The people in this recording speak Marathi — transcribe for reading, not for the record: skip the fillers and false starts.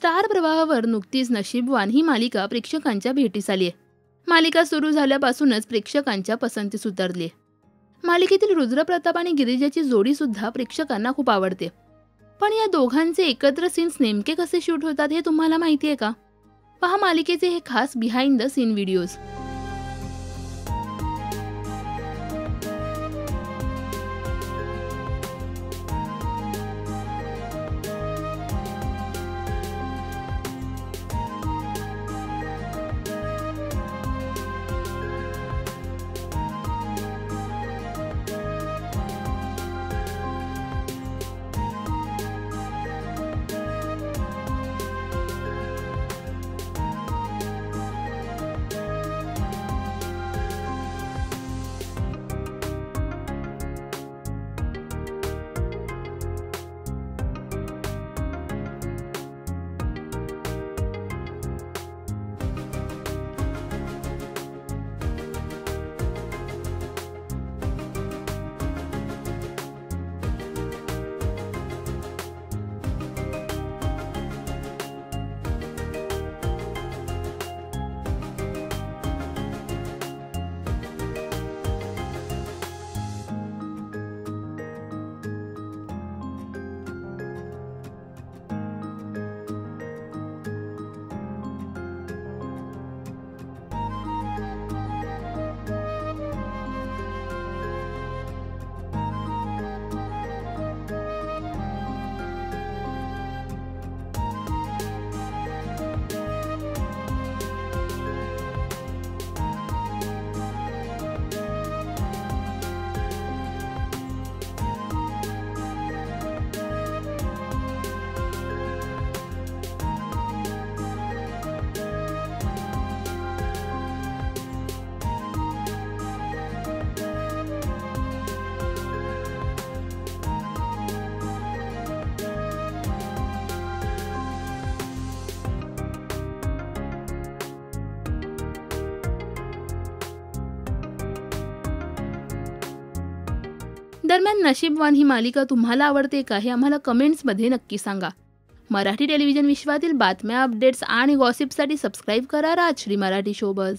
स्टार प्रवाहावर नुकतीच नशीबवान ही मालिका प्रेक्षकांच्या भेटीस आली आहे. मालिका सुरू झाल्यापासूनच प्रेक्षकांच्या पसंतीस उतरली आहे. मालिकेतील रुद्रप्रताप आणि गिरिजाची जोडी सुद्धा प्रेक्षकांना खूप आवडते. पण या दोघांचे एकत्र सीन्स नेमके कसे शूट होतात हे तुम्हाला माहिती आहे का? पहा मालिकेचे हे खास बिहाइंड द सीन व्हिडिओज. दरम्यान नशीबवान ही मालिका तुम्हाला आवडते का हे आम्हाला कमेंट्समध्ये नक्की सांगा. मराठी टेलिव्हिजन विश्वातील बातम्या, अपडेट्स आणि गॉसिपसाठी सबस्क्राईब करा राजश्री मराठी शोबज.